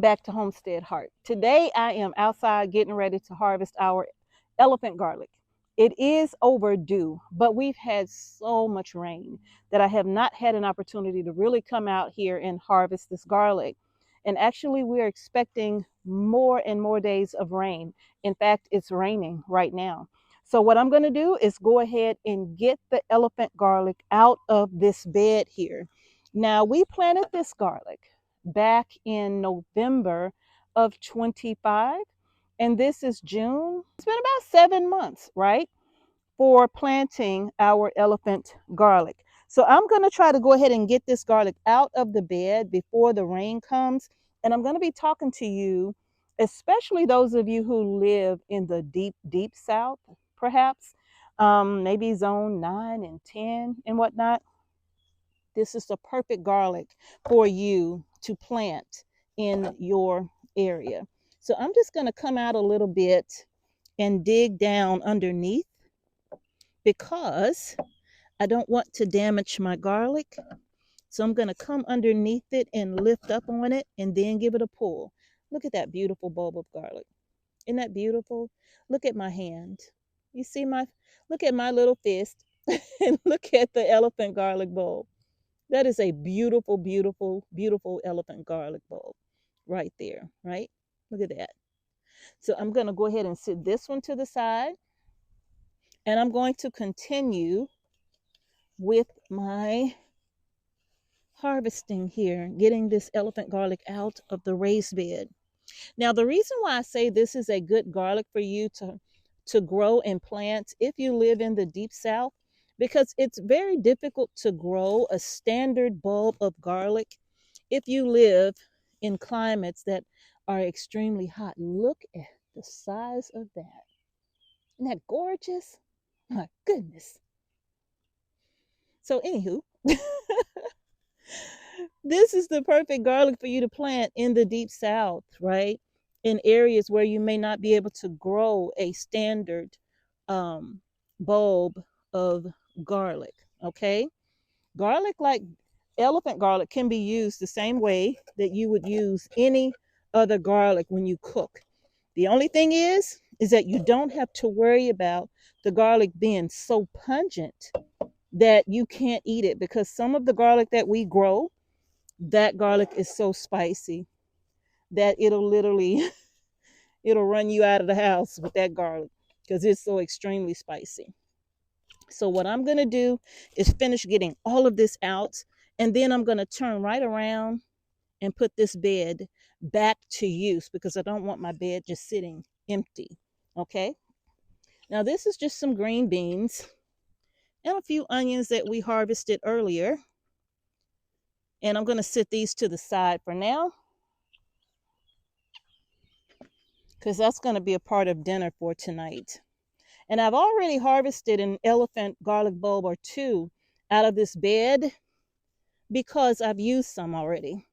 back to Homestead Heart. Today I am outside getting ready to harvest our elephant garlic. It is overdue, but we've had so much rain that I have not had an opportunity to really come out here and harvest this garlic. And actually, we're expecting more and more days of rain. In fact, it's raining right now. So what I'm going to do is go ahead and get the elephant garlic out of this bed here. Now, we planted this garlic back in November of 25, and this is June. It's been about 7 months, right, for planting our elephant garlic. So I'm going to try to go ahead and get this garlic out of the bed before the rain comes. And I'm going to be talking to you, especially those of you who live in the deep, deep South, perhaps, maybe zone 9 and 10 and whatnot. This is the perfect garlic for you to plant in your area. So I'm just going to come out a little bit and dig down underneath because I don't want to damage my garlic. So I'm going to come underneath it and lift up on it and then give it a pull. Look at that beautiful bulb of garlic. Isn't that beautiful? Look at my hand. You see look at my little fist and look at the elephant garlic bulb. That is a beautiful, beautiful, beautiful elephant garlic bulb right there, right? Look at that. So I'm going to go ahead and sit this one to the side, and I'm going to continue with my harvesting here, getting this elephant garlic out of the raised bed. Now, the reason why I say this is a good garlic for you to grow and plant if you live in the deep South, because it's very difficult to grow a standard bulb of garlic if you live in climates that are extremely hot. Look at the size of that. Isn't that gorgeous? My goodness. So anywho, this is the perfect garlic for you to plant in the deep South, right? In areas where you may not be able to grow a standard bulb of garlic, okay? Garlic, like elephant garlic, can be used the same way that you would use any other garlic when you cook. The only thing is that you don't have to worry about the garlic being so pungent that you can't eat it, because some of the garlic that we grow, that garlic is so spicy that it'll literally it'll run you out of the house with that garlic because it's so extremely spicy. So what I'm going to do is finish getting all of this out, and then I'm going to turn right around and put this bed back to use because I don't want my bed just sitting empty. Okay. Now this is just some green beans and a few onions that we harvested earlier. And I'm going to sit these to the side for now because that's going to be a part of dinner for tonight. And I've already harvested an elephant garlic bulb or two out of this bed because I've used some already.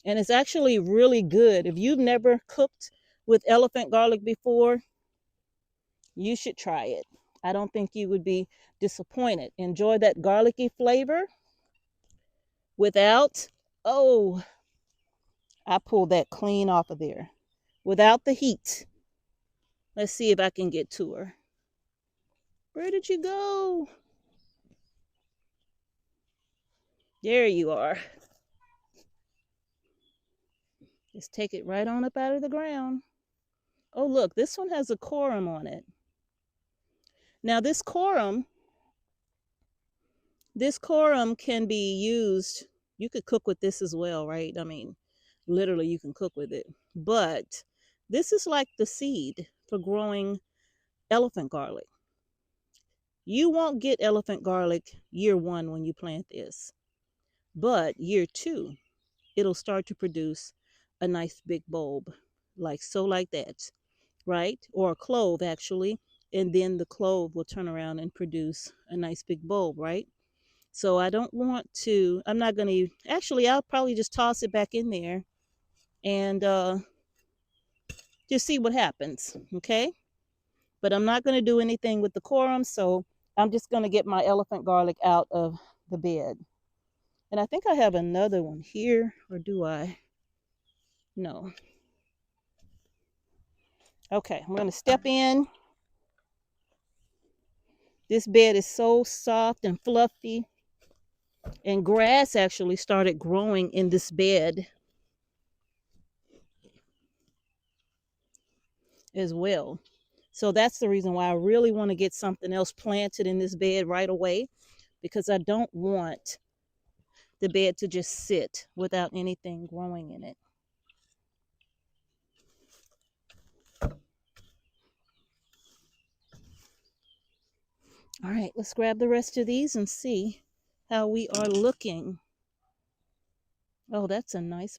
And it's actually really good. If you've never cooked with elephant garlic before, you should try it. I don't think you would be disappointed. Enjoy that garlicky flavor without, oh, I pulled that clean off of there. Without the heat. Let's see if I can get to her. Where did you go? There you are. Just take it right on up out of the ground. Oh, look, this one has a corum on it. Now this corum can be used. You could cook with this as well, right? I mean, literally you can cook with it. But this is like the seed for growing elephant garlic. You won't get elephant garlic year 1 when you plant this. But year 2, it'll start to produce a nice big bulb, like that, right? Or a clove, actually. And then the clove will turn around and produce a nice big bulb, right? So I don't want to, I'm not going to, actually, I'll probably just toss it back in there and just see what happens, okay? But I'm not going to do anything with the corum, so I'm just going to get my elephant garlic out of the bed. And I think I have another one here, or do I? No. Okay, I'm going to step in. This bed is so soft and fluffy, and grass actually started growing in this bed as well. So that's the reason why I really want to get something else planted in this bed right away, because I don't want the bed to just sit without anything growing in it. All right, let's grab the rest of these and see how we are looking. Oh, that's a nice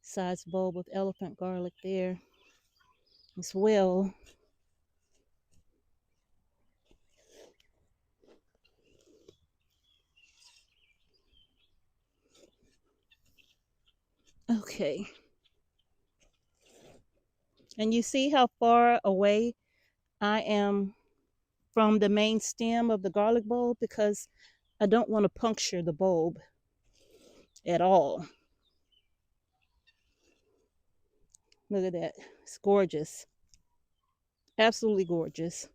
size bulb with elephant garlic there as well. Okay. And you see how far away I am from the main stem of the garlic bulb, because I don't want to puncture the bulb at all. Look at that. It's gorgeous. Absolutely gorgeous.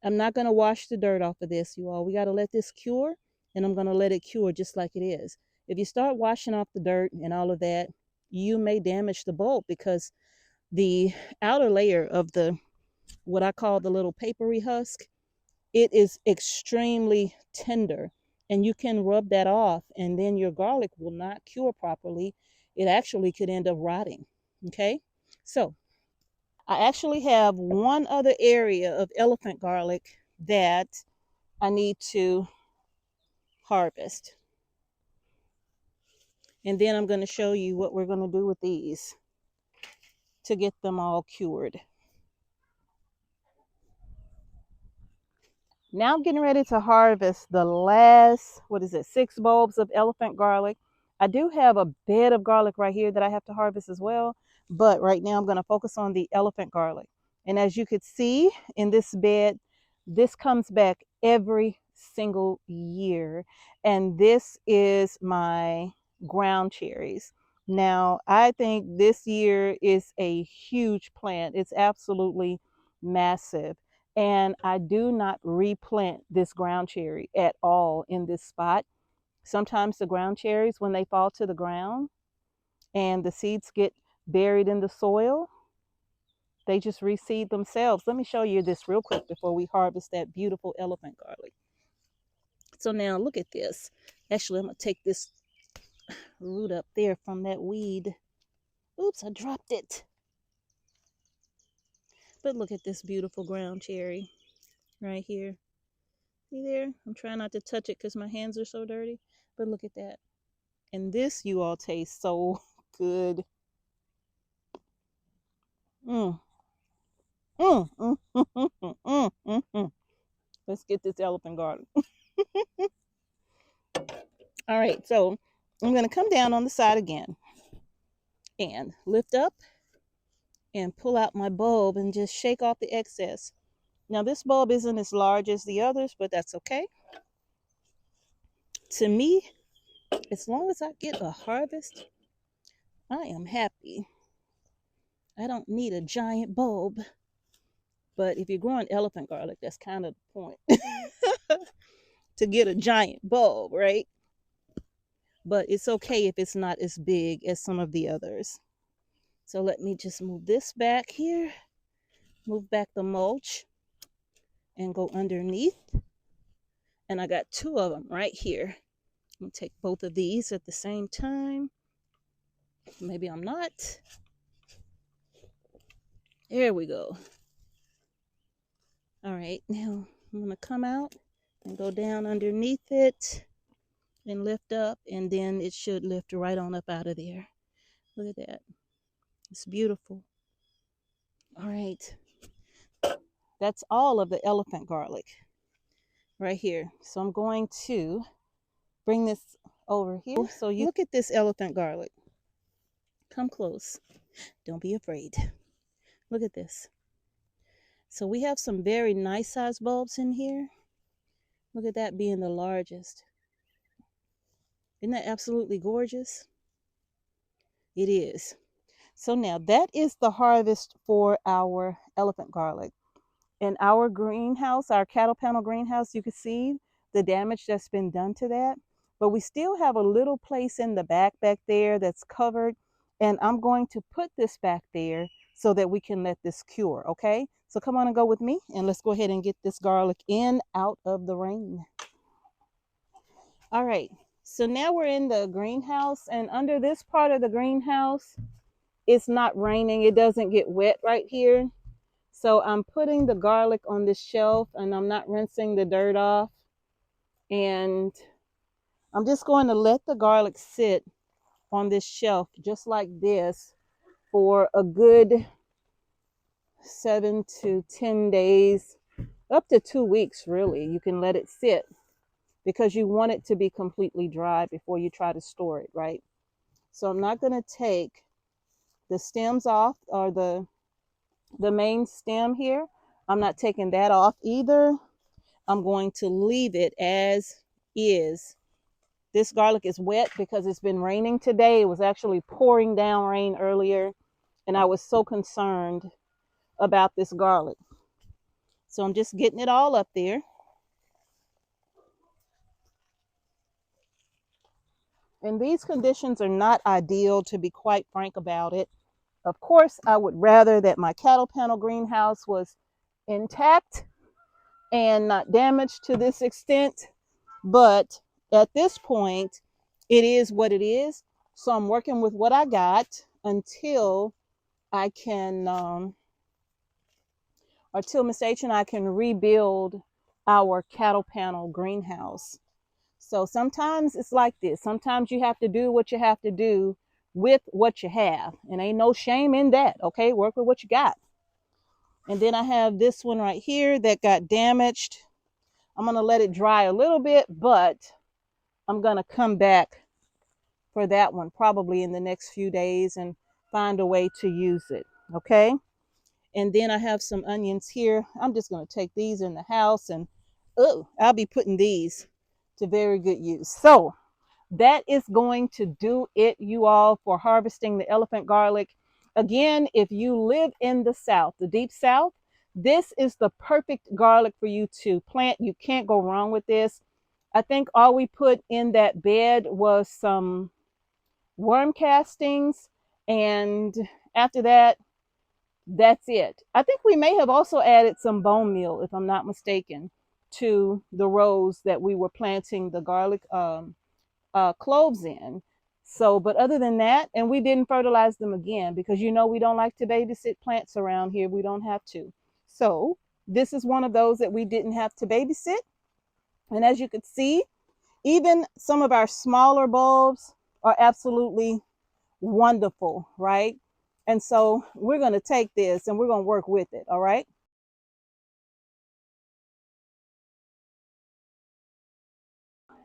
I'm not going to wash the dirt off of this, you all. We got to let this cure, and I'm going to let it cure just like it is. If you start washing off the dirt and all of that, you may damage the bulb, because the outer layer of the, what I call the little papery husk, it is extremely tender, and you can rub that off, and then your garlic will not cure properly. It actually could end up rotting. Okay, so I actually have one other area of elephant garlic that I need to harvest, and then I'm going to show you what we're going to do with these to get them all cured. Now I'm getting ready to harvest the last, 6 bulbs of elephant garlic. I do have a bed of garlic right here that I have to harvest as well, but right now I'm going to focus on the elephant garlic. And as you could see in this bed, this comes back every single year. And this is my ground cherries. Now, I think this year is a huge plant. It's absolutely massive. And I do not replant this ground cherry at all in this spot. Sometimes the ground cherries, when they fall to the ground and the seeds get buried in the soil, they just reseed themselves. Let me show you this real quick before we harvest that beautiful elephant garlic. So now look at this. Actually, I'm going to take this root up there from that weed. Oops, I dropped it. But look at this beautiful ground cherry right here. See there? I'm trying not to touch it because my hands are so dirty. But look at that. And this, you all, tastes so good. Mm. Mm, mm, mm, mm, mm, mm, mm. Let's get this elephant garden. All right, so I'm going to come down on the side again and lift up and pull out my bulb and just shake off the excess. Now, this bulb isn't as large as the others, but that's okay. To me, as long as I get a harvest, I am happy. I don't need a giant bulb. But if you're growing elephant garlic, that's kind of the point. To get a giant bulb, right? But it's okay if it's not as big as some of the others. So let me just move this back here, move back the mulch, and go underneath. And I got 2 of them right here. I'm gonna take both of these at the same time. Maybe I'm not. There we go. All right, now I'm gonna come out and go down underneath it and lift up, and then it should lift right on up out of there. Look at that. It's beautiful. All right. That's all of the elephant garlic right here. So I'm going to bring this over here so you look at this elephant garlic. Come close. Don't be afraid. Look at this. So we have some very nice size bulbs in here. Look at that being the largest. Isn't that absolutely gorgeous? It is. So now that is the harvest for our elephant garlic. In our greenhouse, our cattle panel greenhouse, you can see the damage that's been done to that. But we still have a little place in the back there that's covered. And I'm going to put this back there so that we can let this cure, okay? So come on and go with me and let's go ahead and get this garlic in out of the rain. All right, so now we're in the greenhouse, and under this part of the greenhouse, it's not raining. It doesn't get wet right here. So I'm putting the garlic on this shelf and I'm not rinsing the dirt off. And I'm just going to let the garlic sit on this shelf just like this for a good 7 to 10 days, up to 2 weeks really. You can let it sit because you want it to be completely dry before you try to store it, right? So I'm not going to take the stems off, or the main stem here. I'm not taking that off either. I'm going to leave it as is. This garlic is wet because it's been raining today. It was actually pouring down rain earlier, and I was so concerned about this garlic. So I'm just getting it all up there. And these conditions are not ideal, to be quite frank about it. Of course, I would rather that my cattle panel greenhouse was intact and not damaged to this extent. But at this point, it is what it is. So I'm working with what I got until I can, until Miss H and I can rebuild our cattle panel greenhouse. So sometimes it's like this. Sometimes you have to do what you have to do with what you have. And ain't no shame in that, okay? Work with what you got. And then I have this one right here that got damaged. I'm going to let it dry a little bit, but I'm going to come back for that one probably in the next few days and find a way to use it, okay? And then I have some onions here. I'm just going to take these in the house, and I'll be putting these to very good use. So that is going to do it, you all, for harvesting the elephant garlic. Again, if you live in the South, the deep South, this is the perfect garlic for you to plant. You can't go wrong with this. I think all we put in that bed was some worm castings, and after that, that's it. I think we may have also added some bone meal, if I'm not mistaken, to the rows that we were planting the garlic cloves in. So, but other than that, and we didn't fertilize them again because we don't like to babysit plants around here. We don't have to. So this is one of those that we didn't have to babysit. And as you could see, even some of our smaller bulbs are absolutely wonderful, right? And so we're going to take this and we're going to work with it, all right?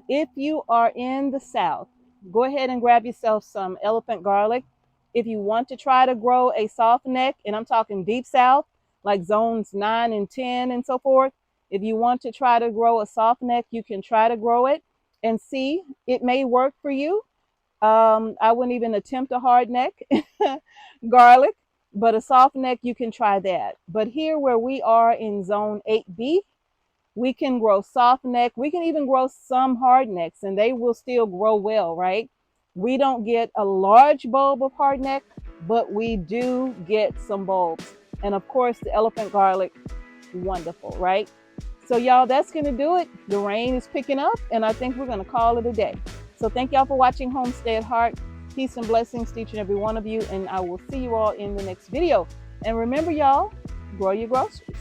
If you are in the South, go ahead and grab yourself some elephant garlic. If you want to try to grow a soft neck, and I'm talking deep South, like zones 9 and 10 and so forth, if you want to try to grow a soft neck, you can try to grow it and see. It may work for you. I wouldn't even attempt a hard neck garlic, but a soft neck, you can try that. But here where we are in zone 8B, we can grow soft neck. We can even grow some hard necks and they will still grow well, right? We don't get a large bulb of hard neck, but we do get some bulbs. And of course, the elephant garlic, wonderful, right? So y'all, that's going to do it. The rain is picking up and I think we're going to call it a day. So thank y'all for watching Homestead Heart. Peace and blessings to each and every one of you. And I will see you all in the next video. And remember, y'all, grow your groceries.